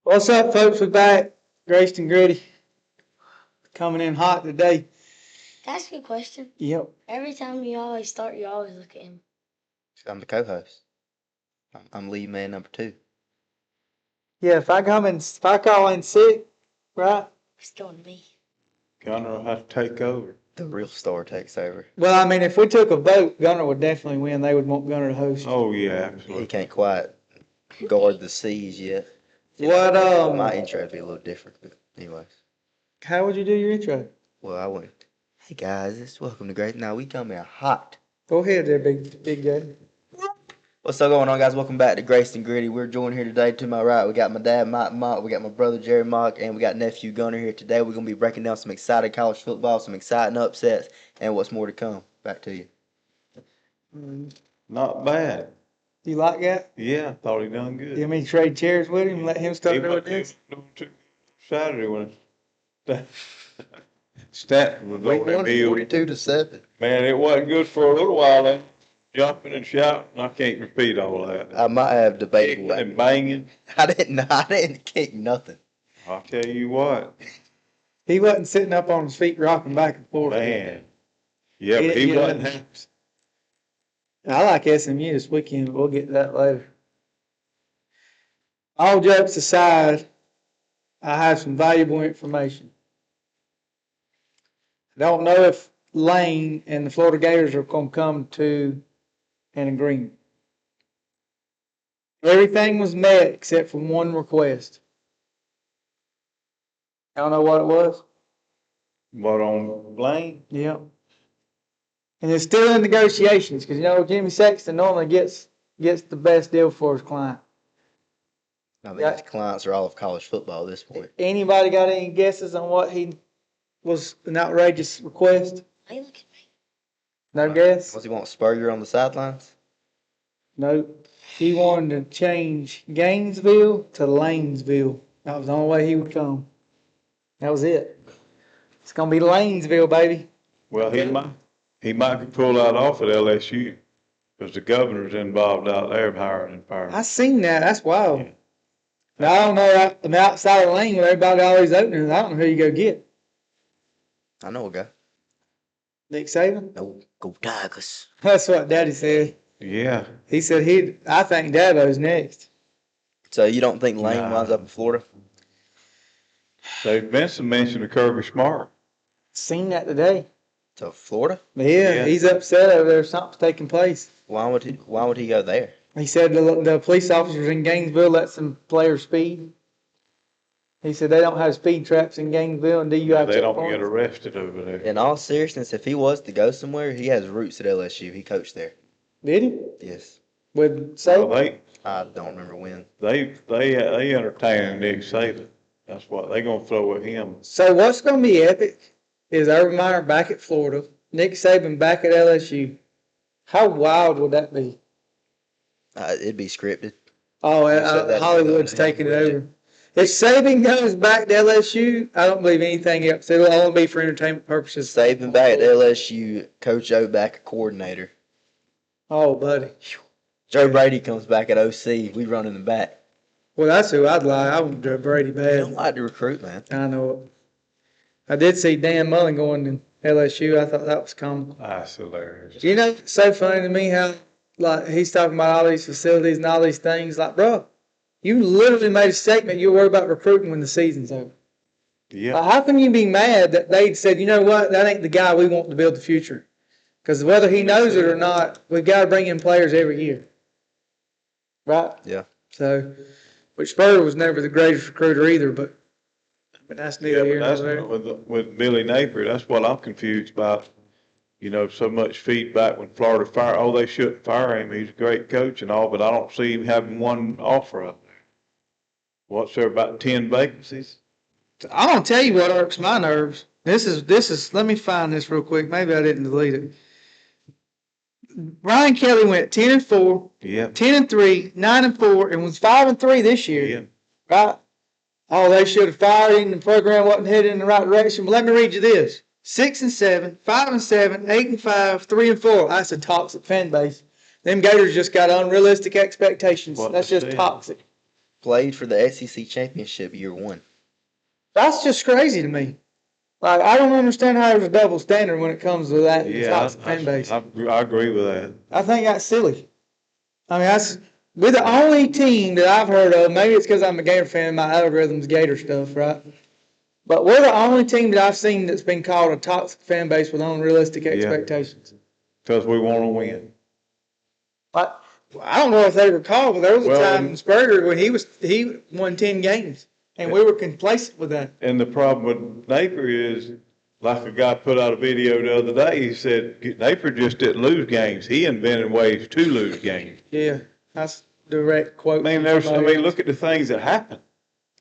What's up, folks? We're back. Graced and Gritty. Coming in hot today. Can I ask you a question? Yep. Every time you always start, you always look at him. I'm the co-host. I'm lead man number 2. Yeah, if I call in sick, right? It's going to me. Gunner will have to take over. The real star takes over. Well, I mean, if we took a vote, Gunner would definitely win. They would want Gunner to host. Oh yeah, He absolutely. can't quite guard the seas yet. What, My intro would be a little different, but anyways. How would you do your intro? Well, I went, hey guys, it's welcome to Great. Now we come here hot. Go ahead there, big guy. What's up going on, guys? Welcome back to Grace and Gritty. We're joined here today. To my right, we got my dad, Mike Mock. We got my brother, Jerry Mock. And we got nephew Gunner here today. We're going to be breaking down some exciting college football, some exciting upsets, and what's more to come. Back to you. Not bad. Do you like that? Yeah, I thought he done good. You want me to trade chairs with him and let him start He doing went this? to Saturday when Stanton was Week over one, that field. 42-7. Man, it wasn't good for a little while then. Jumping and shouting. I can't repeat all that. I might have debated Kicking and banging. I didn't kick nothing. I'll tell you what, He wasn't sitting up on his feet rocking back and forth. man. Yeah, but he Yeah. wasn't happy. I like SMU this weekend, but we'll get to that later. All jokes aside, I have some valuable information. I don't know if Lane and the Florida Gators are going to come to an agreement. Everything was met except for one request. I don't know what it was. What on Blaine? Yep. And it's still in negotiations because, Jimmy Sexton normally gets the best deal for his client. I think his clients are all of college football at this point. Anybody got any guesses on what he was an outrageous request? Hey, look at me. No guess? Does he want Spurrier on the sidelines? No. He wanted to change Gainesville to Lanesville. That was the only way he would come. That was it. It's going to be Lanesville, baby. Well, he might pull that off at LSU because the governor's involved out there hiring and firing. I seen that. That's wild. Yeah. Now, I don't know, on the outside of the lane with everybody always opening, I don't know who you go get. I know a guy. Nick Saban? No, go Tigers. That's what Daddy said. Yeah. He said I think Dabo's next. So you don't think Lane Nah. winds up in Florida? There's been some mention of Kirby Smart. Seen that today. To Florida? But yeah, Yeah. he's upset over there. Something's taking place. Why would he go there? He said the police officers in Gainesville let some players speed. He said they don't have speed traps in Gainesville and DUI They don't checkpoints. get arrested over there. In all seriousness, if he was to go somewhere, he has roots at LSU. He coached there. Did he? Yes. With Well, Saban? I don't remember when. they entertain Nick Saban. That's what they gonna throw at him. So what's going to be epic is Urban Meyer back at Florida, Nick Saban back at LSU. How wild would that be? It'd be scripted. Oh, said that Hollywood's today. taking it over. If Saban goes back to LSU, I don't believe anything else. It'll only be for entertainment purposes. Saban back at LSU, Coach O back at coordinator. Oh, buddy. Joe Brady comes back at OC. We running the back. Well, that's who I'd like. I want Joe Brady He don't bad. like to recruit, man. I know it. I did see Dan Mullen going to LSU. I thought that was comical. That's hilarious. It's so funny to me how he's talking about all these facilities and all these things. Like, bro, you literally made a statement you're worried about recruiting when the season's over. Yeah. How can you be mad that they said, you know what, that ain't the guy we want to build the future? Because whether he knows it or not, we've got to bring in players every year. Right? Yeah. So, which Spurrier was never the greatest recruiter either, but that's neither Yeah, here but nor that's there. with Billy Napier. That's what I'm confused about. So much feedback when Florida fired. Oh, they shouldn't fire him. He's a great coach and all, but I don't see him having one offer up there. What's there, about 10 vacancies? I'm gonna tell you what irks my nerves. This is. Let me find this real quick. Maybe I didn't delete it. Brian Kelly went 10-4, Yeah. 10-3, 9-4, and was 5-3 this year. Yeah. Right? Oh, they should have fired him. The program wasn't headed in the right direction. But let me read you this: 6-7, 5-7, 8-5, 3-4. That's a toxic fan base. Them Gators just got unrealistic expectations. What That's they just said. toxic. played for the SEC championship year one. That's just crazy to me. Like, I don't understand how there's a double standard when it comes to that Yeah, toxic fan base. I agree with that. I think that's silly. I mean, we're the only team that I've heard of. Maybe it's because I'm a Gator fan. My algorithm's Gator stuff, right? But we're the only team that I've seen that's been called a toxic fan base with unrealistic expectations. Because we want to win. Like, I don't know if they recall, but there was a Well, time in Spurrier when he won 10 games, and we were complacent with that. And the problem with Napier is, like a guy put out a video the other day, he said Napier just didn't lose games. He invented ways to lose games. Yeah, that's direct quote. Look at the things that happened.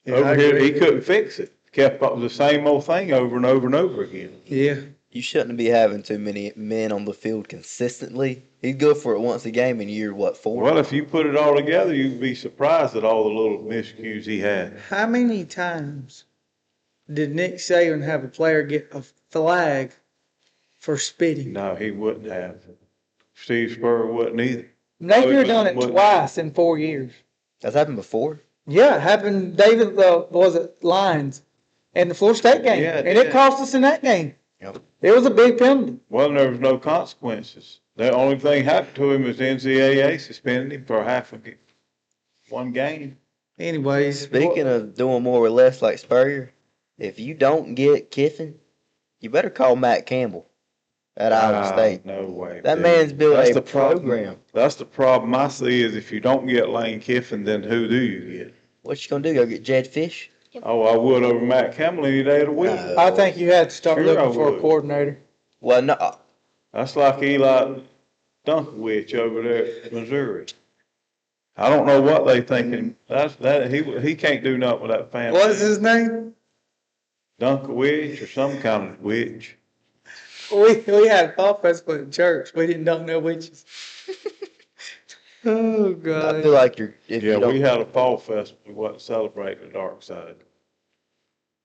Yeah, Over I here, agree. he couldn't fix it. Kept up with the same old thing over and over and over again. Yeah. You shouldn't be having too many men on the field consistently. He'd go for it once a game in year, 4? Well, if you put it all together, you'd be surprised at all the little miscues he had. How many times did Nick Saban have a player get a flag for spitting? No, he wouldn't have. Steve Spurrier wouldn't either. Napier done it Wouldn't. twice in 4 years. That's happened before. Yeah, it happened. David, was it Lions in the Florida State game, Yeah, it and it did. cost us in that game. Yep. It was a big penalty. Well, there was no consequences. The only thing happened to him is the NCAA suspended him for one game. Anyways, Speaking of doing more or less like Spurrier, if you don't get Kiffin, you better call Matt Campbell at Iowa State. No way. That dude. man's built That's a the problem. program. That's the problem I see is if you don't get Lane Kiffin, then who do you get? What you gonna do? Go get Jed Fish? Oh, I would over Matt Campbell any day of the week. No. I think you had to start Sure I looking for a would. coordinator. Well, no. That's like Eli Dunkowitz over there at Missouri. I don't know what they thinking. He can't do nothing with that family. What is his name? Dunkowitz or some kind of witch. We had a fall festival at church. We didn't dump no witches. Oh I God. feel like if Yeah, you don't. we had a fall festival. We wasn't celebrating the dark side.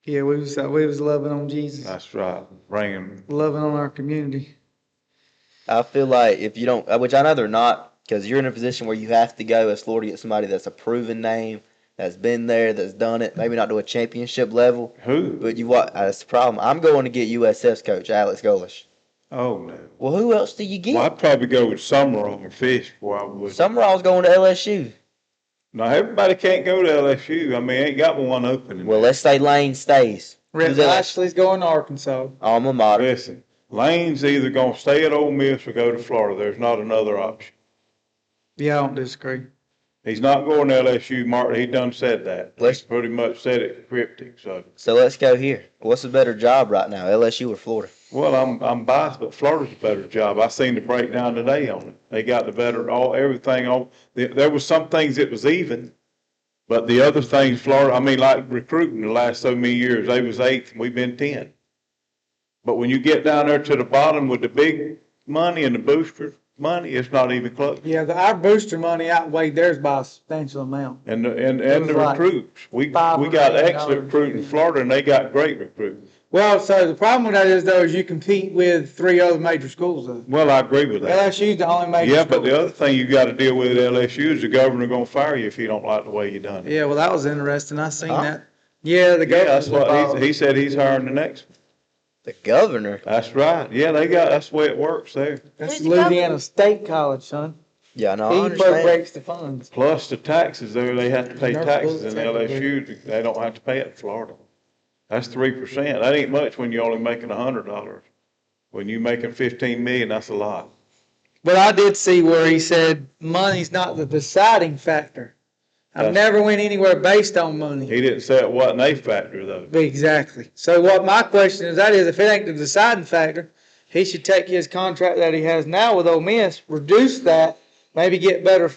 Yeah, we was loving on Jesus, That's right. Bringing. loving on our community. I feel like if you don't, which I know they're not, because you're in a position where you have to go as Florida get somebody that's a proven name, that's been there, that's done it. Maybe not to a championship level, Who? but that's the problem. I'm going to get USF's coach Alex Golesh. Oh, no. Well, who else do you get? Well, I'd probably go with Summerall or Fish before I would. Summerall's going to LSU. No, everybody can't go to LSU. I mean, ain't got one opening. Well, let's say Lane stays. Rip Who's LSU? Ashley's going to Arkansas. Alma mater. Listen, Lane's either going to stay at Ole Miss or go to Florida. There's not another option. Yeah, I don't disagree. He's not going to LSU, Martin. He done said that. Let's- He pretty much said it cryptic. So let's go here. What's a better job right now, LSU or Florida? Well, I'm biased, but Florida's a better job. I seen the breakdown today on it. They got the better everything. There was some things that was even, but the other things, Florida. I mean, like recruiting the last so many years, they was 8th and we've been 10. But when you get down there to the bottom with the big money and the booster money, it's not even close. Yeah, our booster money outweighed theirs by a substantial amount. And the was like recruits, we $500 got excellent recruiting in Florida, and they got great recruits. Well, so the problem with that is, though, is you compete with 3 other major schools, though. Well, I agree with that. LSU's the only major Yeah, school. but the other thing you got to deal with at LSU is the governor going to fire you if you don't like the way you done it. Yeah, well, that was interesting. I seen Huh? that. Yeah, the Yeah, that's governor's what involved. he said. He's hiring the next one. The governor. That's right. Yeah, that's the way it works there. That's Who's the Louisiana governor? State College, son. Yeah, no, I He understand. breaks the funds. Plus the taxes there, they have to pay Never taxes will in technically. LSU. They don't have to pay it in Florida. That's 3%. That ain't much when you're only making $100. When you making 15 million, that's a lot. But I did see where he said money's not the deciding factor. I've That's- never went anywhere based on money. He didn't say it wasn't a factor though. Exactly. So what my question is, if it ain't the deciding factor, he should take his contract that he has now with Ole Miss, reduce that, maybe get better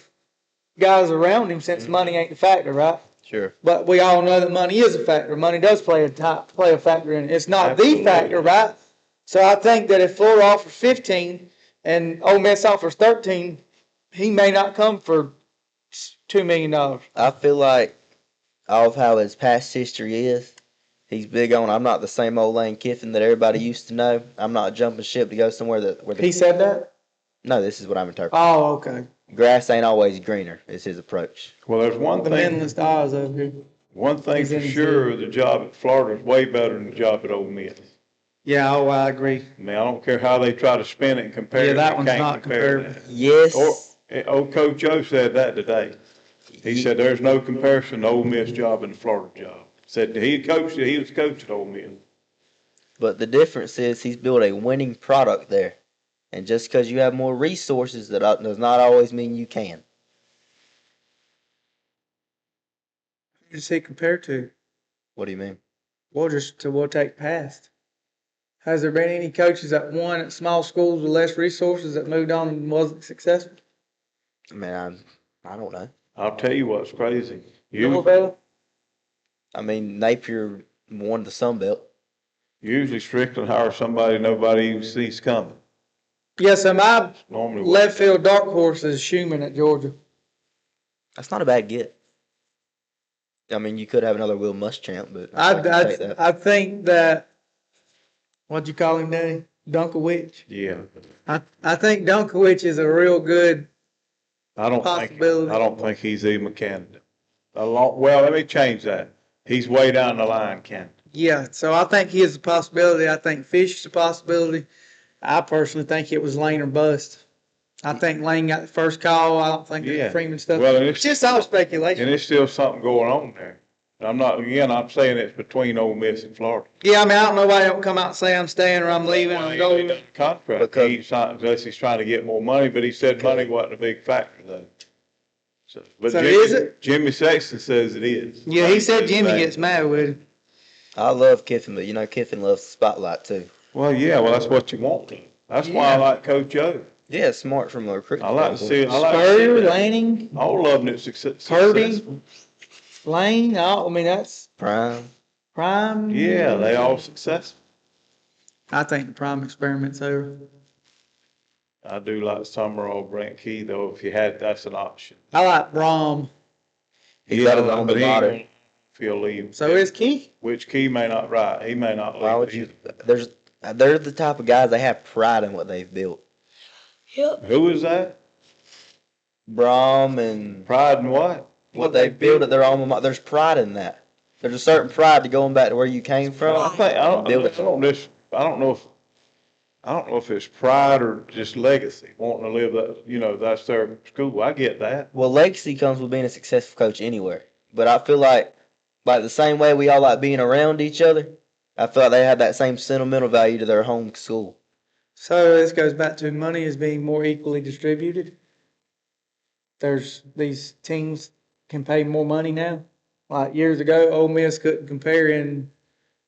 guys around him since money ain't the factor, right? Sure. But we all know that money is a factor. Money does play a factor in it. It's not Absolutely. the factor, right? So I think that if Florida offers 15 and Ole Miss offers 13, he may not come for $2 million. I feel like of how his past history is, he's big on, I'm not the same old Lane Kiffin that everybody used to know. I'm not jumping ship to go somewhere where the He said that? No, this is what I'm interpreting. Oh, okay. Grass ain't always greener, is his approach. Well, there's one The thing, mentalist Oz over here. one thing He's for in his sure, head. the job at Florida is way better than the job at Ole Miss. Yeah, oh, I agree. I mean, I don't care how they try to spin it and compare Yeah, it. that they one's can't not compare comparable. that. Yes. Old Coach O said that today. He Ye- said there's no comparison to Ole Miss job and the Florida job. Said he was coach at Ole Miss. But the difference is he's built a winning product there. And just because you have more resources, that does not always mean you can. Who does he compare to? What do you mean? We'll take past. Has there been any coaches that won at small schools with less resources that moved on and wasn't successful? I mean, I don't know. I'll tell you what's crazy. Norvell? I mean, Napier won the Sun Belt. Usually Strickland hires somebody nobody even sees coming. Yeah, so my Normally what- left field dark horse is Schumann at Georgia. That's not a bad get. I mean, you could have another Will Muschamp, but I can take that. I think that, what'd you call him, Danny? Dunkowitz. Yeah. I think Dunkowitz is a real good I possibility. don't think he's even a candidate. Well, let me change that. He's way down the line candidate. Yeah, so I think he is a possibility. I think Fish is a possibility. I personally think it was Lane or bust. I think Lane got the first call. I don't think Yeah. the Freeman stuff. Well, It's just all speculation. And there's still something going on there. I'm saying it's between Ole Miss and Florida. Yeah, I mean, I don't know why they don't come out and say I'm staying or I'm leaving or I'm He going. done a contract. Because- He's not, unless he's trying to get more money, but he said money wasn't a big factor though. But So is it? Jimmy Sexton says it is. Yeah, he said Jimmy gets mad with him. I love Kiffin, but Kiffin loves the spotlight too. Well, yeah, well, that's what you want. That's why I Yeah. like Coach O. Yeah, smart from a recruiting I like to standpoint. see, I like to see Spurrier, that. Lanning, All of them that's Purdy, successful. Lane, I mean, that's Prime. prime. Yeah, they all successful. I think the prime experiment's over. I do like Summerall, Brent Key though, that's an option. I like Brom. He's got his own but he ain't daughter. gonna feel leave. So is Key. Which Key may not ride, he may not leave. Why would you? They're the type of guys, they have pride in what they've built. Yep. Who is that? Brom and Pride in what? what they've built at their alma mater. There's pride in that. There's a certain pride to going back to where you came from. I don't know if it's pride or just legacy, wanting to live that, that's their school. I get that. Well, legacy comes with being a successful coach anywhere. But I feel like the same way we all like being around each other, I feel like they have that same sentimental value to their home school. So this goes back to money is being more equally distributed. There's these teams can pay more money now. Like years ago, Ole Miss couldn't compare in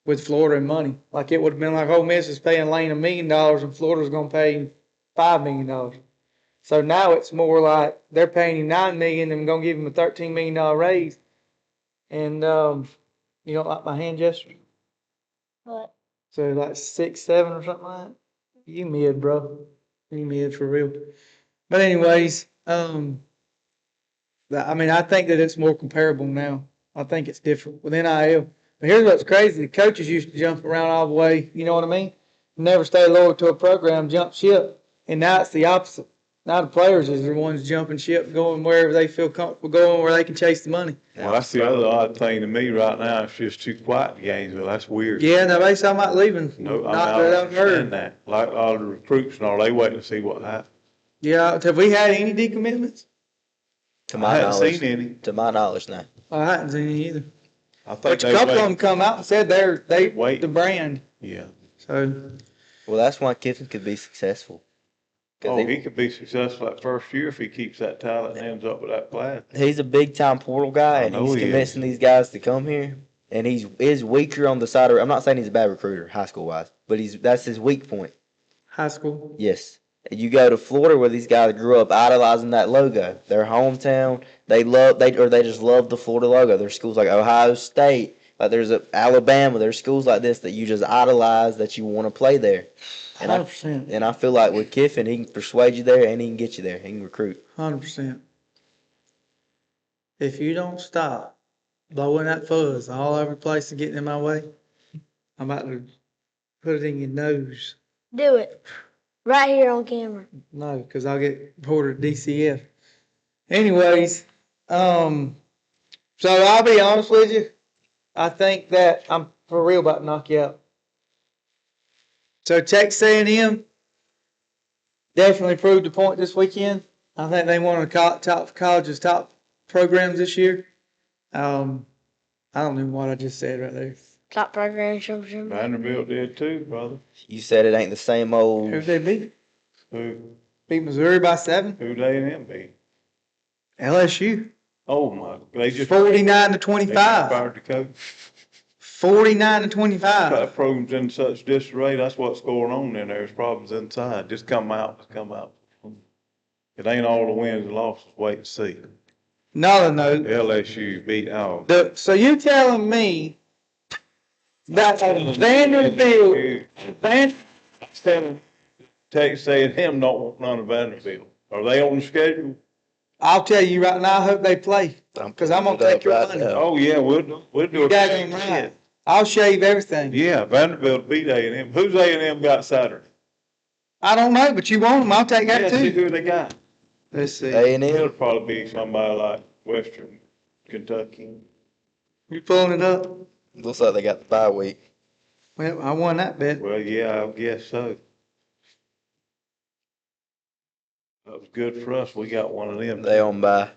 with Florida in money. Like it would have been like Ole Miss is paying Lane $1 million and Florida's going to pay $5 million. So now it's more like they're paying him $9 million and going to give him a $13 million raise. And you don't like my hand gesture? What? So like 6, 7 or something like that. You mid, bro. You mid for real. But anyways, I mean, I think that it's more comparable now. I think it's different with NIL. But here's what's crazy. The coaches used to jump around all the way, you know what I mean? Never stay loyal to a program, jump ship. And now it's the opposite. Now the players is the ones jumping ship, going wherever they feel comfortable going, where they can chase the money. Well, that's the other odd thing to me right now. It's just too quiet in Gainesville. That's weird. Yeah, nobody's talking about leaving. No, Not I that don't I've heard. understand that. Like all the recruits and all, they waiting to see what happens. Yeah, have we had any decommitments? To I my hadn't knowledge. seen any. To my knowledge, now. I hadn't seen any either. I think But a they couple of wait. them come out and said they Wait. the brand. Yeah. So Well, that's why Kiffin could be successful. 'Cause Oh, he could be successful that first year if he keeps that talent and ends up with that class. he's a big time portal guy, I and know he's he is. convincing these guys to come here. And he is weaker on the side of. I'm not saying he's a bad recruiter, high school wise, but that's his weak point. high school. Yes. You go to Florida where these guys grew up idolizing that logo. Their hometown, they just love the Florida logo. There's schools like Ohio State, like there's Alabama, there's schools like this that you just idolize, that you want to play there. And 100%. I feel like with Kiffin, he can persuade you there and he can get you there. He can recruit. 100%. If you don't stop blowing that fuzz all over the place and getting in my way, I'm about to put it in your nose. Do it. Right here on camera. No, because I'll get reported DCF. Anyways, so I'll be honest with you. I think that I'm for real about to knock you out. So Texas A&M definitely proved the point this weekend. I think they won top college's top programs this year. I don't know what I just said right there. Top program. Vanderbilt did too, brother. You said it ain't the same old. Who'd they beat? Who Beat Missouri by 7. who A&M beat? LSU. Oh my! They just 49 to they just 25. fired the coach. 49 to 25. That program's in such disarray. That's what's going on in there. There's problems inside. Just come out. Just come out. It ain't all the wins and losses. Wait and see. No. LSU beat out. So you telling me that Vanderbilt, Texas A&M don't want none of Vanderbilt. Are they on the schedule? I'll tell you right now, I hope they play. Because I'm going to take your money. Oh yeah, we'll do You it. got him right. I'll shave everything. Yeah, Vanderbilt beat A&M. Who's A&M got Saturday? I don't know, but you want them, I'll take that Yeah, see too. who they got. Let's see. A&M. It'll probably be somebody like Western Kentucky. You pulling it up? Looks like they got the bye week. Well, I won that bet. Well, yeah, I guess so. That was good for us. We got one of them. They on bye.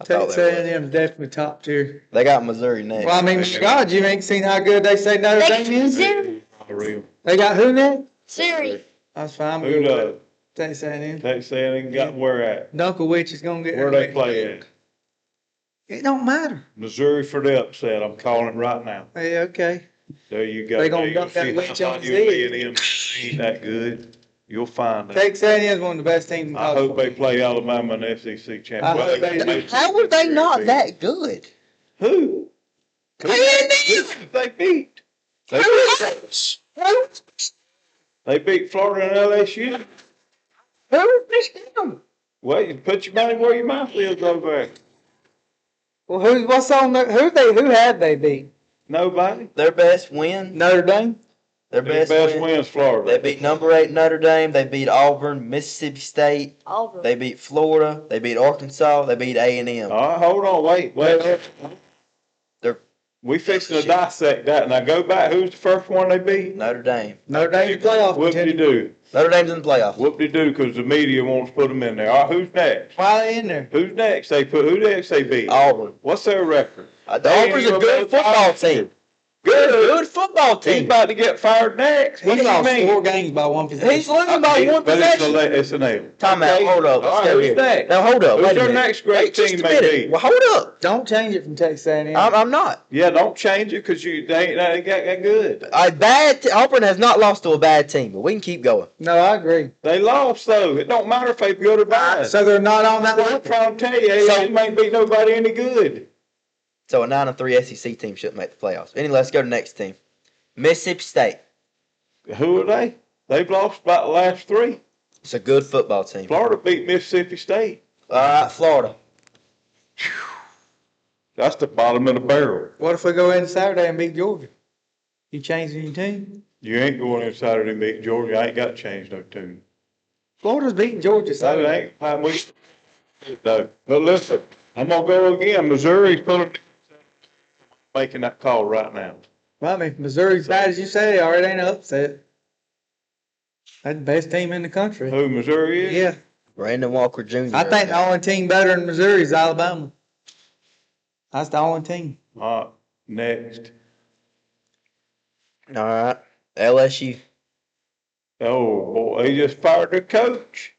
I thought Texas they was. A&M is definitely top tier. They got Missouri next. Well, I mean, God, you ain't seen how good they say Notre Dame is? Missouri. Real. They got who next? Missouri. That's fine. Who does? Texas A&M. Texas A&M got where at? Dunkelwich is going to get Where they play at? It don't matter. Missouri for the upset. I'm calling it right now. Hey, okay. There you go. They gonna There you dunk that see witch how on his you head. A&M ain't that good. You'll find that. Texas A&M is one of the best teams in I college hope they football. play Alabama in the SEC I championship. hope they do. How were they not that good? Who? Who did they beat? They beat Florida and LSU. Who is him? Well, you put your money where your mouth is over there. Well, what's on there? Who have they beat? Nobody. Their best win. Notre Dame? Their Their best, best win. win's Florida. They beat number 8 Notre Dame. They beat Auburn, Mississippi State. Auburn. They beat Florida. They beat Arkansas. They beat A&M. All right, hold on, wait. They're We fixing to dissect that. Now go back. Who's the first one they beat? Notre Dame. Notre Dame's playoff contender. Whoop-de-doo. Notre Dame's in the playoffs. Whoop-de-doo, because the media wants to put them in there. All right, who's next? Why are they in there? Who's next? Who next they beat? Auburn. What's their record? Auburn's a good football team. Good football He's team. about to get fired next. What He do you lost mean? 4 games by 1 possession. He's losing by one But possession. it's an L. Time out. Okay. Hold up. All Let's right, go who's here. next? Now hold up. Who's Wait a their minute. next great Hey, just team a they minute. beat? Well, hold up. Don't change it from Texas A&M. I'm not. Yeah, don't change it because they ain't got that good. Auburn has not lost to a bad team, but we can keep going. No, I agree. They lost though. It don't matter if they good or bad. So they're not on that That's what I'm level. trying to tell you. They ain't beat nobody any good. So a 9-3 SEC team shouldn't make the playoffs. Anyway, let's go to the next team. Mississippi State. Who are they? They've lost about the last 3. It's a good football team. Florida beat Mississippi State. All right, Florida. That's the bottom of the barrel. What if we go in Saturday and beat Georgia? You changing your team? You ain't going in Saturday and beat Georgia. I ain't got to change no tune. Florida's beating Georgia So Saturday. ain't how we. No. But listen, I'm gonna go again. Missouri's pulling, making that call right now. Well, I mean, Missouri's bad as you say, they already ain't upset. That's the best team in the country. Who Missouri is? Yeah. Brandon Walker Jr. I think the only team better than Missouri is Alabama. That's the only team. All right, next. All right, LSU. Oh boy, they just fired their coach.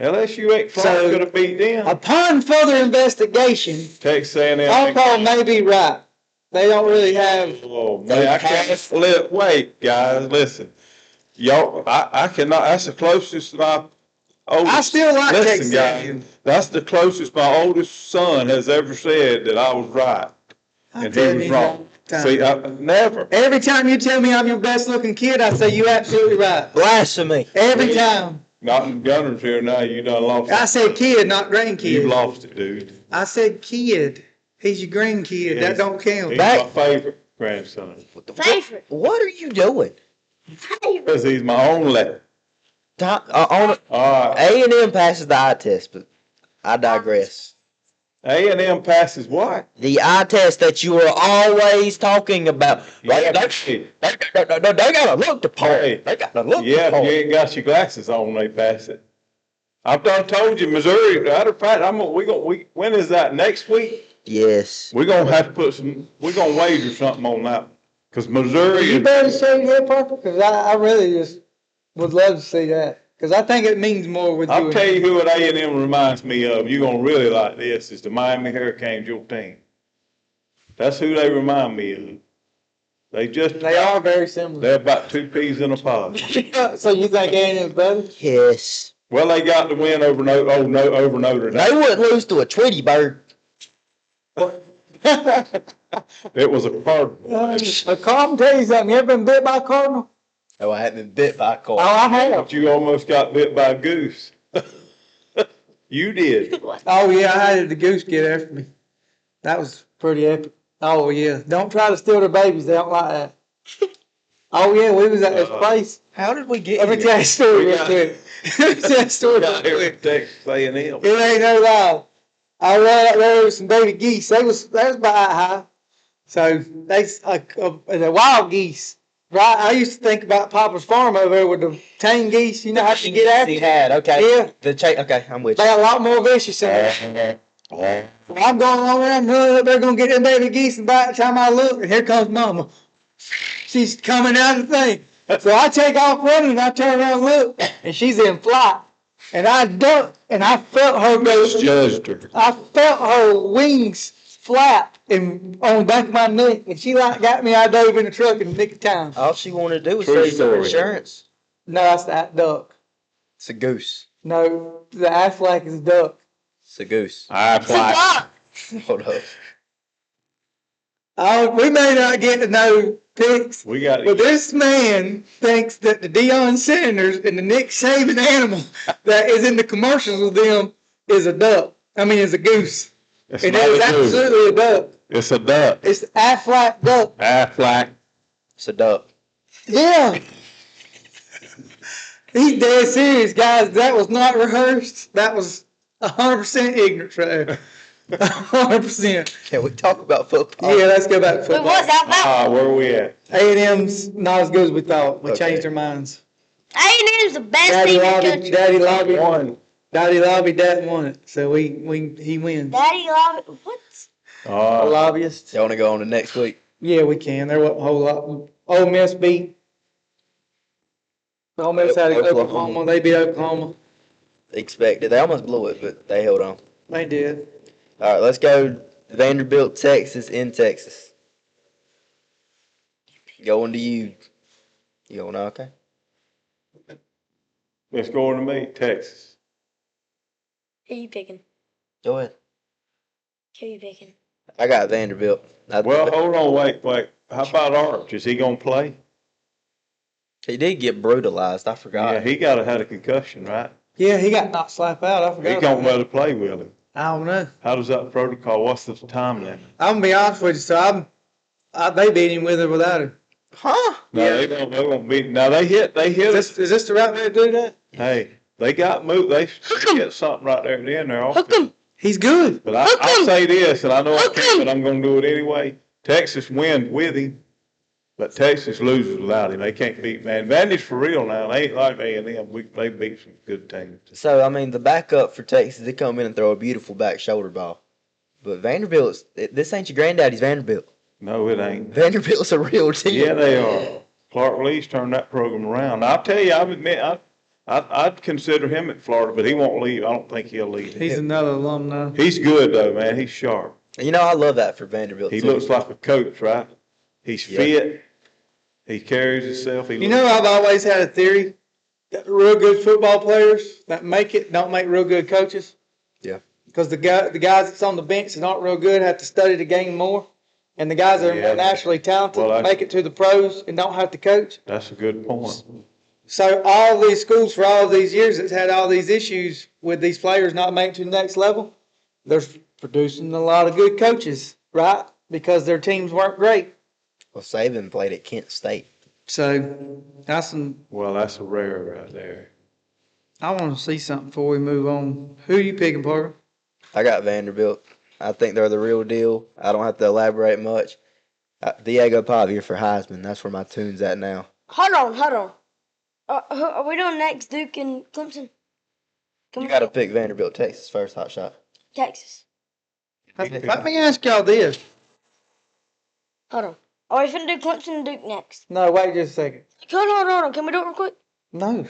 LSU ain't Florida So- gonna beat them. Upon further investigation, Texas A&M. Alcohol may be right. They don't really have. Oh man, I can't flip. Wait, guys, listen. Y'all, I cannot. That's the closest my oldest. I still like listen, Texas guys. A&M. That's the closest my oldest son has ever said that I was right I and tell he was you wrong. time. See, I never. Every time you tell me I'm your best looking kid, I say you absolutely right. Blasphemy. Every time. Not in Gunners here now. You done lost. I it. said kid, not You've grandkid. lost it, dude. I said kid. He's your grandkid. Yes. That don't count. He's my favorite grandson Favorite. What are you doing? Favorite. because he's my only. On All right. A&M passes the eye test, but I digress. A&M passes what? The eye test that you are always talking about. Yeah, They gotta look the part. Hey. They gotta look Yeah, the if part. you ain't got your glasses on, they pass it. I've done told you, Missouri, matter of fact, when is that, next week? Yes. We're gonna have to we're gonna wager something on that. Cause Missouri You is, better show your Parker, because I really just would love to see that. Because I think it means more with you. I'll tell you who what A&M reminds me of, you're gonna really like this, is the Miami Hurricanes, your team. That's who they remind me of. They are very similar. They're about two peas in a pod. So you think A&M's better? Yes. Well, they got the win over Notre They Dame. wouldn't lose to a Tweety Bird. It was a cardinal. A Cardinal, tell you something. You ever been bit by a Cardinal? Oh, I haven't been bit by a Oh, car. I have. But you almost got bit by a goose. You did. Oh, yeah, I had the goose get after me. That was pretty epic. Oh, yeah. Don't try to steal their babies. They don't like that. Oh, yeah, we was at this place. How did we get Let me here? tell you a story real Yeah. quick. Let me tell you a story real Got here quick. from Texas A&M. It ain't no lie. I ran up there with some baby geese. They was about that high. So the wild geese, right? I used to think about Papa's farm over there with the tame geese. You know how to get after. He had, okay. Yeah. Okay, I'm with They you. got a lot more vicious in there. Well, I'm going along there. I'm running up there, gonna get them baby geese. And by the time I look, and here comes Mama. She's coming out of the thing. So I take off running, and I turn around and look, and she's in flight. And I ducked, and I felt her go. Misjudged her. I felt her wings flap on the back of my neck, and she like got me. I dove in the truck in the nick of time. All she wanted to do was True save some story. insurance. No, that's that duck. It's a goose. No, the Aflac is duck. It's a goose. I It's a applied. duck. Hold up. Oh, we may not get to know picks, We got but this man thinks that the Deion Sanders and the Nick Saban animal that is in the commercials with them is a duck. I mean, is a goose. It's And not it was a goose. absolutely a duck. It's a duck. It's the Aflac duck. Aflac. It's a duck. Yeah. He's dead serious, guys. That was not rehearsed. That was 100% ignorance right there. 100%. Can we talk about football? Yeah, let's go back to Wait, football. what's that about? Where are we at? A&M's not as good as we thought. We Okay. changed our minds. A&M's the best Daddy team in the Lobby, country. Daddy Lobby One. Daddy Lobby, Dad won it. So he wins. Daddy Lobby. What? A Uh, lobbyist. Y'all want to go on to next week? Yeah, we can. There wasn't a whole lot. Ole Miss beat. Ole Miss had Oklahoma. Oklahoma. They beat Oklahoma. Expected. They almost blew it, but they held on. They did. All right, let's go Vanderbilt, Texas, in Texas. Going to you. You going okay? let's go on to me, Texas. Who you picking? Go ahead. Who you picking? I got Vanderbilt. Well, hold on, wait. How about Arch? Is he gonna play? He did get brutalized. I forgot. Yeah, he had a concussion, right? Yeah, he got knocked slap out. I He forgot. gonna about let that. it play with him. I don't know. How does that protocol? What's the time limit? I'm gonna be honest with you. So they beat him with or without him. Huh? No, Yeah. they won't beat. Now they hit us. Is this the right way to do that? Hey, they got moved. They get something right there at the end there. Hook 'em. He's good. But I'll say this, and I know I can't, but I'm gonna do it anyway. Texas wins with him, but Texas loses without him. They can't beat man. Vandy's for real now. They ain't like A&M. They beat some good teams. So, I mean, the backup for Texas, they come in and throw a beautiful back shoulder ball. But Vanderbilt's, this ain't your granddaddy's Vanderbilt. No, it ain't. Vanderbilt's a real team. Yeah, they are. Clark Lee's turned that program around. I'll tell you, I'd consider him at Florida, but he won't leave. I don't think he'll leave. He's another alumni. He's good though, man. He's sharp. You know, I love that for Vanderbilt, He too. looks like a coach, right? He's Yeah. fit. He carries himself. You know, I've always had a theory that real good football players that make it don't make real good coaches. Yeah. Because the guys that's on the bench that aren't real good have to study the game more, and the guys that Yeah. are naturally talented Well, make it to the pros and don't have to coach. That's a good point. So all these schools for all these years that's had all these issues with these players not making it to the next level, they're producing a lot of good coaches, right? Because their teams weren't great. Well, Saban played at Kent State. So that's Well, that's a rare right there. I want to see something before we move on. Who you picking, Parker? I got Vanderbilt. I think they're the real deal. I don't have to elaborate much. Diego Pavia for Heisman. That's where my tune's at now. Hold on. Are we doing next Duke and Clemson? You got to pick Vanderbilt, Texas first, hot shot. Texas. Let me ask y'all this. Hold on. Are we finna do Clemson and Duke next? No, wait just a second. Hold on. Can we do it real quick? No.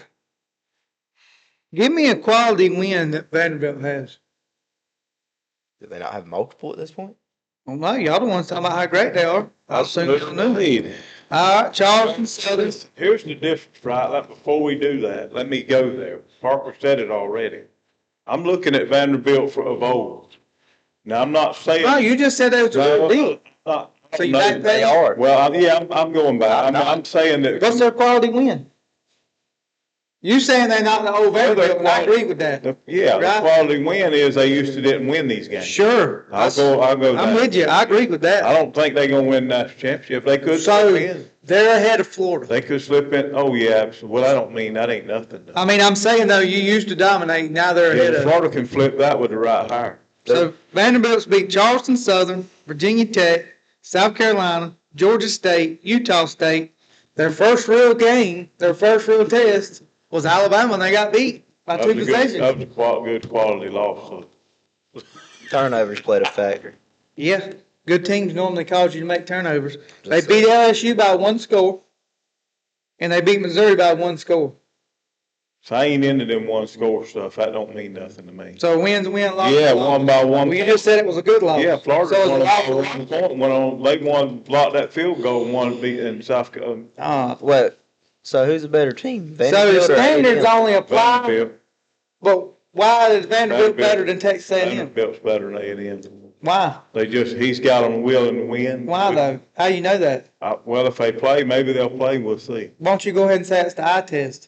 Give me a quality win that Vanderbilt has. Do they not have multiple at this point? Well, no, y'all the ones talking about how great they are. I assume y'all knew. All right, Charleston Southern. Here's the difference, right? Like before we do that, let me go there. Parker said it already. I'm looking at Vanderbilt of old. Now, I'm not saying. No, you just said they was a real deal. So you think They are. Well, I'm going back. I'm saying that. What's their quality win? You saying they're not the old Vanderbilt, and I agree with that. Yeah, Right. the quality win is they used to didn't win these games. Sure. I'll go. I'm that. with you. I agree with I that. don't think they're gonna win that championship. They could So slip in. they're ahead of Florida. They could slip in. Oh yeah. Well, I don't mean that ain't nothing. I mean, I'm saying though, you used to dominate. Now they're ahead of. Florida can flip that with the right hire. So Vanderbilt's beat Charleston Southern, Virginia Tech, South Carolina, Georgia State, Utah State. Their first real game, their first real test was Alabama, and they got beat by two possessions. That was a good quality loss. So. Turnovers played a factor. Yeah, good teams normally cause you to make turnovers. They beat LSU by 1 score, and they beat Missouri by 1 score. So I ain't into them one score stuff. That don't mean nothing to me. So win's a win, loss. Yeah, one by one. Well, you just said it was a good loss. Yeah, Florida So won it's a a loss. point. They won, blocked that field goal, and won beat in South Carolina. What? So who's a better team? So the Vanderbilt or standards A&M? only apply, Vanderbilt. but why is Vanderbilt better than Texas A&M? Vanderbilt's better than A&M. Why? He's got them willing to win. Why though? How you know that? Well, if they play, maybe they'll play. We'll see. Why don't you go ahead and say it's the eye test?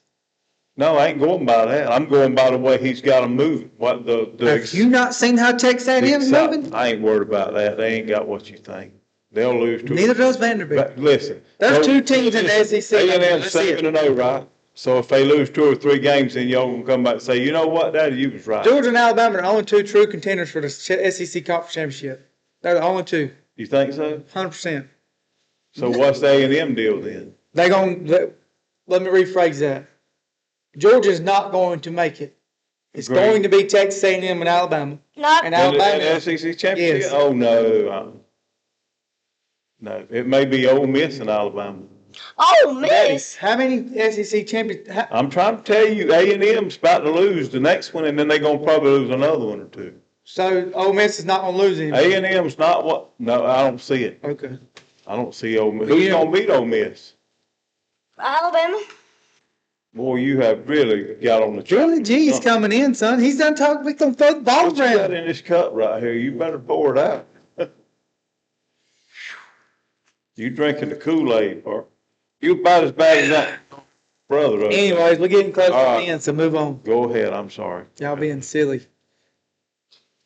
No, I ain't going by that. I'm going by the way he's got them moving. Have you not seen how Texas A&M's moving? I ain't worried about that. They ain't got what you think. They'll lose to. Neither does Vanderbilt. But listen. There's two teams in the SEC. A&M's That's it. 7-0, right? So if they lose 2 or 3 games, then y'all can come back and say, you know what, Daddy, you was right. Georgia and Alabama are the only 2 true contenders for the SEC Conference Championship. They're the only 2. You think so? 100%. So what's the A&M deal then? Let me rephrase that. Georgia's not going to make it. It's Agreed. going to be Texas A&M and Alabama. Not And In Alabama. the SEC championship? Yes. Oh, no. No, it may be Ole Miss and Alabama. Oh, miss. How many SEC champions? I'm trying to tell you, A&M's about to lose the next one, and then they're going to probably lose another one or 2. So Ole Miss is not going to lose anybody. A&M's not what? No, I don't see it. Okay. I don't see Ole Miss. Who's going to beat Ole Miss? Alabama. Boy, you have really got on the Billy G's coming in, son. He's done talking. We can throw the ball What you got around. in this cup right here? You better pour it out. You drinking the Kool-Aid, or you about as bad as that brother. Anyways, we're getting close to All the right. end, so move on. Go ahead. I'm sorry. Y'all being silly.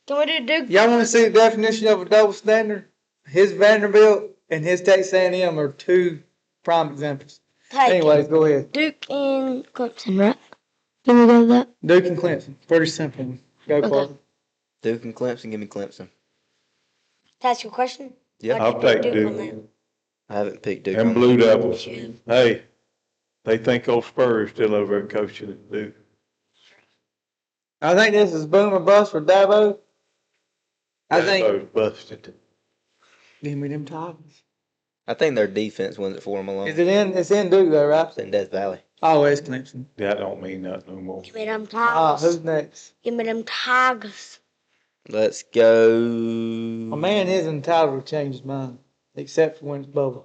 Can we do Duke? Y'all want to see the definition of a double standard? His Vanderbilt and his Texas A&M are 2 prime examples. Hey, Anyways, go ahead. Duke and Clemson, right? Can we go to that? Duke and Clemson. Pretty simple. Go, Okay. Parker. Duke and Clemson, give me Clemson. That's your question? Yep. Why'd you I'll put take on Duke. that? I haven't picked Duke. And on Blue that. Devils. Hey, they think old Spurs still over there coaching at Duke. I think this is boom or bust for Dabo. I think. Dabo's busted. Give me them Tigers. I think their defense wins it for them alone. Is it in? It's in Duke though, right? It's in Death Valley. Oh, it's Clemson. That don't mean nothing no more. Give me them Ah, Tigers. who's next? Give me them Tigers. Let's go. A man is entitled to change his mind, except for when it's Bubba.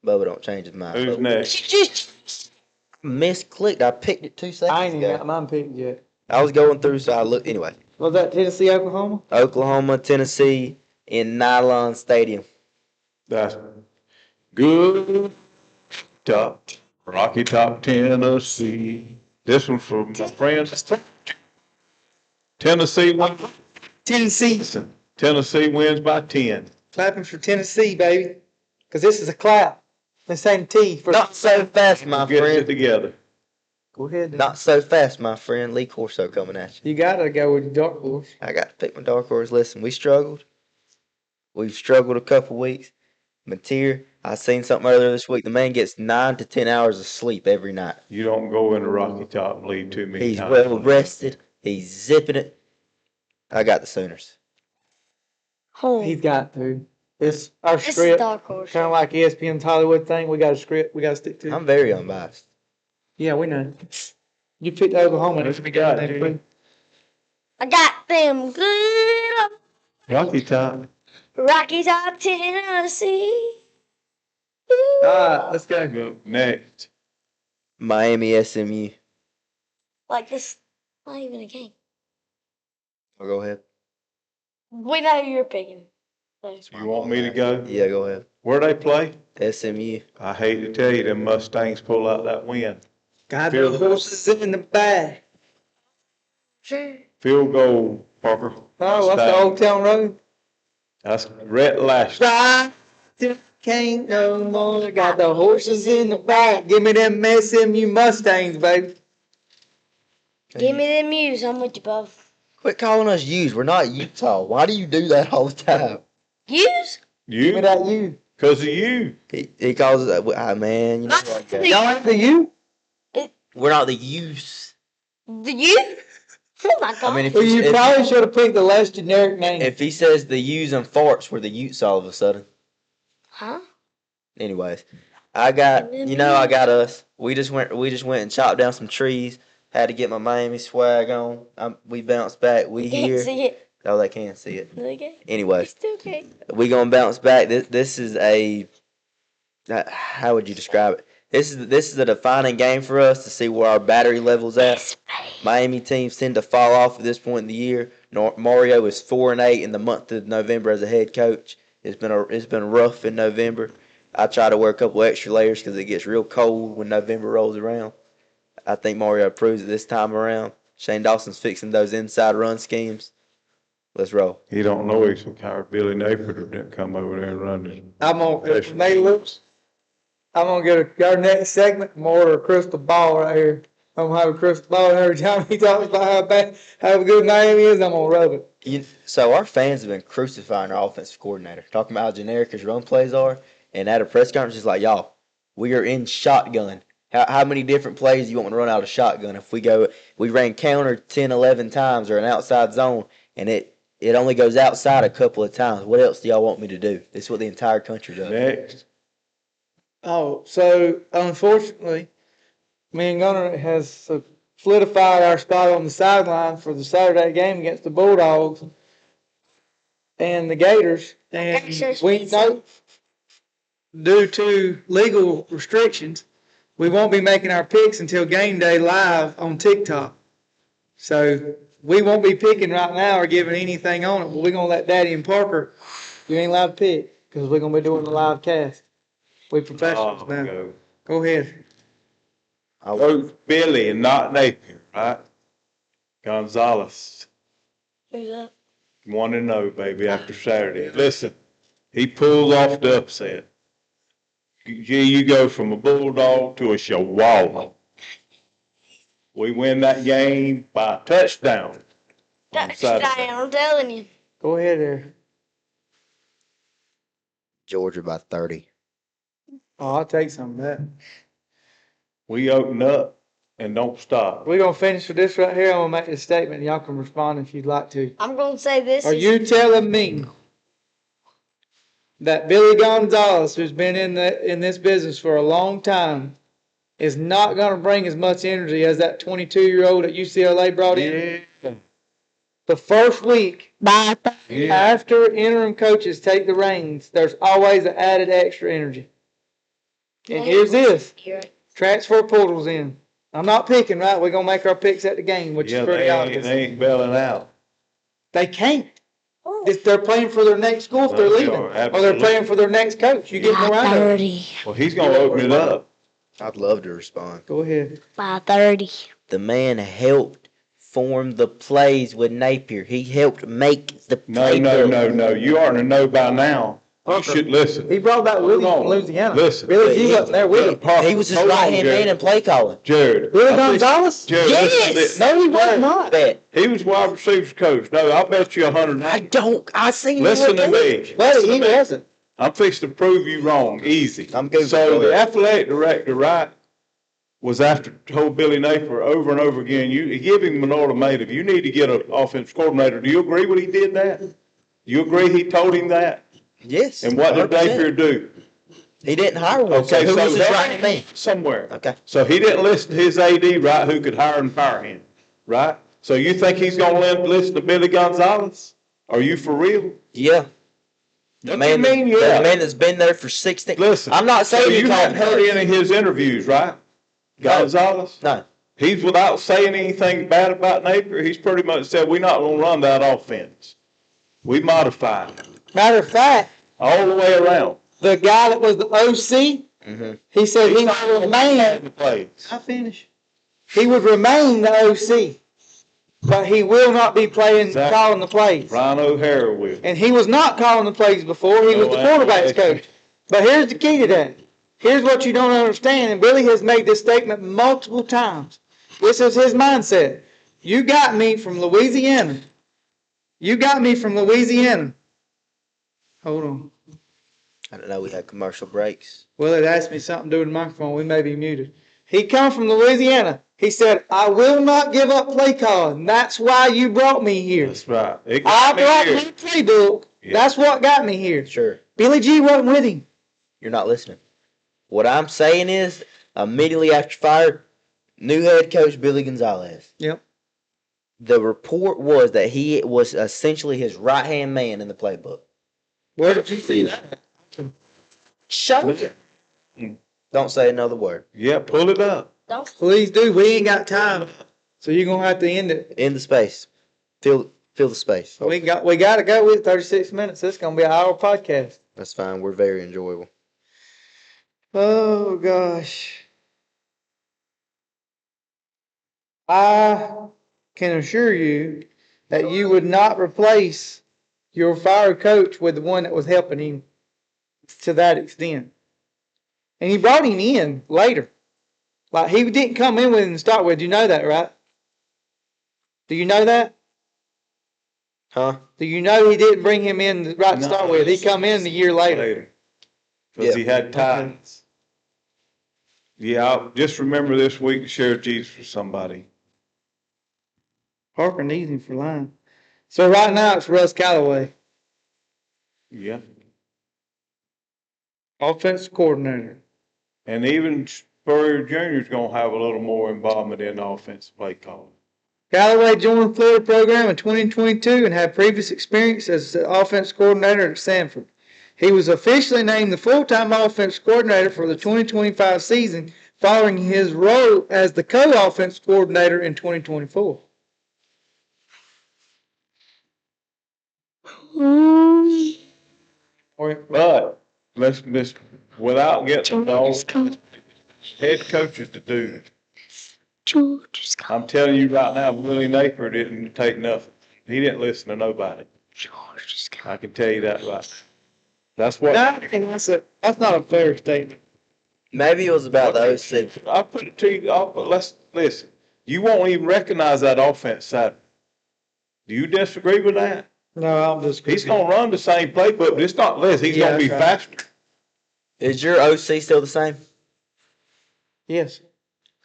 Bubba don't change his mind. Who's Bubba. next? Misclicked. I picked it 2 seconds I ain't even ago. got mine picked yet. I was going through, so I looked. Anyway, Was that Tennessee, Oklahoma? Oklahoma, Tennessee, in Nylon Stadium. That's good. Top, Rocky Top, Tennessee. This one's from my friends. Tennessee wins. Tennessee. Tennessee wins by 10. Clapping for Tennessee, baby. Because this is a clap. This ain't T for. Not so fast, my Get it friend. together. Go ahead. Then. Not so fast, my friend. Lee Corso coming at you. You gotta go with your dark horse. I got to pick my dark horse. Listen, we struggled. We've struggled a couple weeks. Mateer, I seen something earlier this week. The man gets 9 to 10 hours of sleep every night. You don't go in the Rocky Top and leave too many He's times. well rested. He's zipping it. I got the Sooners. Oh, He's got to. It's our this is script. dark horse. Kind of like ESPN's Hollywood thing. We got a script. We got to stick to. I'm very unbiased. Yeah, we know. You picked Oklahoma. What we got, Jimmy? I got them good Rocky Top. Rocky Top, Tennessee. All right, let's go. Go next. Miami SMU. Like this, not even a game. I'll go ahead. We know who you're picking. So. You want me to go? Yeah, go ahead. Where they play? SMU. I hate to tell you, them Mustangs pull out that win. Got Feel the the- horses in the bag. Sure. Field goal, Parker. Oh, what's the Mustang. Old Town Road? That's Rhett Lashley. Ride till can't no more. Got the horses in the back. Give me them SMU Mustangs, baby. Give me them Muse. I'm with you, bub. Quit calling us U's. We're not Utah. Why do you do that all the time? Use? Give me You? that you. Because of you. He calls us, man, you know what? The- Y'all ain't the you? We're not the U's. The you? Oh my god. I mean, if, Well, you if, probably should have picked the less generic name. if he says the U's and farts, we're the Utes all of a sudden. Huh? Anyways, I got us. We just went and chopped down some trees. Had to get my Miami swag on. We bounced back. We Can't here. see it. Oh, they can't see it. Okay. Anyways, It's okay. we gonna bounce back. This is a how would you describe it? This is a defining game for us to see where our battery level's at. Miami teams tend to fall off at this point in the year. Mario is 4-8 in the month of November as a head coach. It's been rough in November. I try to wear a couple extra layers because it gets real cold when November rolls around. I think Mario proves it this time around. Shane Dawson's fixing those inside run schemes. Let's roll. He don't know he's some kind of Billy Napier that come over there and run this. I'm gonna, if May looks, I'm gonna get our next segment, more of a crystal ball right here. I'm gonna have a crystal ball, and every time he talks about how good Miami is, I'm gonna rub it. So our fans have been crucifying our offensive coordinator, talking about how generic his run plays are, and at a press conference, he's like, y'all, we are in shotgun. How many different plays do you want me to run out of shotgun? If we ran counter 10, 11 times or an outside zone, and it only goes outside a couple of times. What else do y'all want me to do? This is what the entire country does. Next. Oh, so unfortunately, me and Gunner has solidified our spot on the sideline for the Saturday game against the Bulldogs and the Gators. And we know, due to legal restrictions, we won't be making our picks until game day live on TikTok. So we won't be picking right now or giving anything on it, but we're going to let Daddy and Parker, you ain't allowed to pick because we're going to be doing the live cast. We professionals now. Go ahead. Vote Billy and not Napier, right? Gonzalez. Who's up? 1-0, baby, after Saturday. Listen, he pulls off the upset. You go from a bulldog to a chihuahua. We win that game by a touchdown. on Saturday. Touchdown, I'm telling you. Go ahead there. Georgia by 30. Oh, I'll take some of that. We open up and don't stop. We're going to finish with this right here. I'm going to make this statement. Y'all can respond if you'd like to. I'm going to say this. Are you telling me that Billy Gonzalez, who's been in this business for a long time, is not going to bring as much energy as that 22-year-old at UCLA brought in? Yeah. The first week Bye. Yeah. after interim coaches take the reins, there's always an added extra energy. And here's this. You're right. Transfer portal's in. I'm not picking, right? We're going to make our picks at the game, which Yeah, is pretty they obvious. ain't bailing out. They can't. Oh. If they're playing for their next school, if they're They leaving. are, Or they're absolutely. playing for their next coach. You get By more out of it. 30. Well, he's gonna open it up. I'd love to respond. Go ahead. By 30. The man helped form the plays with Napier. He helped make the No. playbook. You ought to know by now You should listen. He brought back Willie Hold from on. Louisiana. Listen. Billy G wasn't there with him. Parker, He was his hold on, right-hand man Jared. in play calling. Jared. Billy I think- Gonzalez? Jared, Yes! listen, No, he was not. Bet. he was wide receivers coach. No, I bet you 100. I seen him. Listen to me. Buddy, Listen he to me. wasn't. I'm fixing to prove you wrong. Easy. I'm good. So Go the ahead. athletic director, right, was after told Billy Napier over and over again, you give him an ultimatum. You need to get an offense coordinator. Do you agree when he did that? You agree he told him that? Yes. And what did 100%. Napier do? He didn't hire one. Okay, so who so was his that- right-hand man? Somewhere. Okay. So he didn't listen to his AD, right, who could hire and fire him, right? So you think he's going to listen to Billy Gonzalez? Are you for real? Yeah. The What man, do you mean, the yeah? man that's been there for 16. Listen. I'm not saying So he you called haven't heard any of his interviews, right? Gonzalez? No. He's without saying anything bad about Napier. He's pretty much said, we're not going to run that offense. We modify it Matter of fact, all the way around. the guy that was the OC, Mhm. he said he He's not would going to remain. the plays. I finish. He would remain the OC, but he will not be playing, Exactly. calling the plays. Brian O'Hara will. And he was not calling the plays before. He was the quarterback's coach. But here's the key to that. Here's what you don't understand, and Billy has made this statement multiple times. This is his mindset. You got me from Louisiana. You got me from Louisiana. Hold on. I didn't know we had commercial breaks. Well, it asked me something to do with the microphone. We may be muted. He come from Louisiana. He said, I will not give up play calling. That's why you brought me here. That's right. It I got me brought here. my playbook. Yeah. That's what got me here. Sure. Billy G wasn't with him. You're not listening. What I'm saying is, immediately after fired, new head coach Billy Gonzalez. Yep. The report was that he was essentially his right-hand man in the playbook. Where did you see that? Show you. Don't say another word. Yeah, pull it up. Don't. Please do. We ain't got time. So you're gonna have to end it. In the space. Fill the space. We gotta go with 36 minutes. This is gonna be an hour podcast. That's fine. We're very enjoyable. Oh gosh. I can assure you that you would not replace your fired coach with the one that was helping him to that extent. And he brought him in later. Like he didn't come in with him to start with. You know that, right? Do you know that? Huh? Do you know he didn't bring him in right to start with? He come in a year later. Because Yeah. he had ties. Yeah, I'll just remember this week to share Jesus with somebody. Parker needs him for line. So right now it's Russ Callaway, Yeah. offensive coordinator. And even Spurrier Jr. is going to have a little more involvement in the offensive play calling. Callaway joined the Florida program in 2022 and had previous experience as the offensive coordinator at Stanford. He was officially named the full-time offensive coordinator for the 2025 season following his role as the co-offensive coordinator in 2024. But let's without getting all head coaches to do it. I'm telling you right now, Willie Napier didn't take nothing. He didn't listen to nobody. I can tell you that right now. That's what. No, I think that's not a fair statement. Maybe it was about the OC. I put it to you. Let's listen. You won't even recognize that offense side. Do you disagree with that? No, I'll disagree. He's going to run the same playbook, but it's not less. He's Yeah, going to be that's faster. Is your OC still the same? Yes.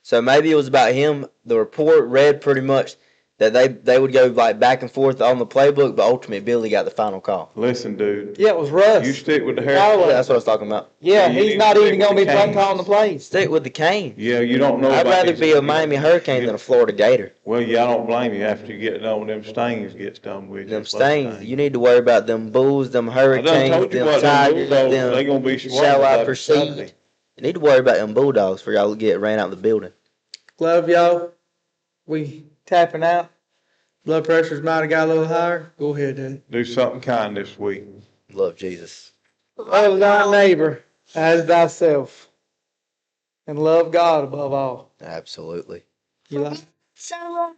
So maybe it was about him. The report read pretty much that they would go like back and forth on the playbook, but ultimately Billy got the final call. Listen, dude. Yeah, it was Russ. You stick with the Callaway. hair. That's what I was talking about. Yeah, You he's need not to even stick going to with be the calling Canes. the plays. Stick with the Canes. Yeah, you don't know I'd about rather these- be a Miami Hurricane than a Florida Gator. Well, yeah, I don't blame you after you get done with them stains gets done with you. Them Stains, you need to worry about them Bulls, them I done Hurricanes, told you them what them Tigers, Bulldogs, they them gonna be shall I swamped proceed. Saturday. You need to worry about them Bulldogs for y'all to get ran out of the building. Love y'all. We tapping out. Blood pressure's might have got a little higher. Go ahead, Daddy. Do something kind this week. Love Jesus. Love thy neighbor as thyself. And love God above all. Absolutely. You like? So,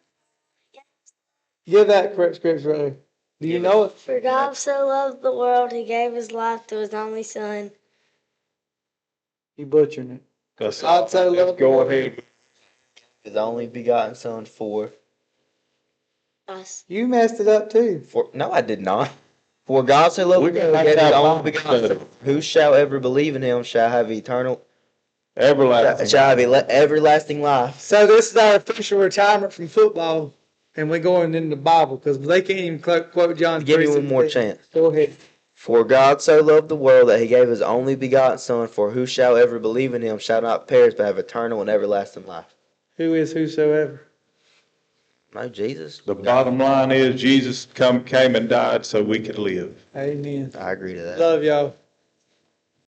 Give that correct scripture right there. Do you know it? For God so loved the world, he gave his life to his only son. You butchering it. Cause I'd say let's love go the ahead. His only begotten son for Us. You messed it up too. no, I did not. For God so loved We the world, got he gave to his have only Bible begotten study. son. Who shall ever believe in him shall have Everlasting. shall have everlasting life. So this is our official retirement from football, and we're going into the Bible because they can't even quote John 3:16. Give me one more chance. Go ahead. For God so loved the world that he gave his only begotten son, for who shall ever believe in him shall not perish but have eternal and everlasting life. Who is whosoever? No, Jesus. The bottom line is Jesus came and died so we could live. Amen. I agree to that. Love y'all.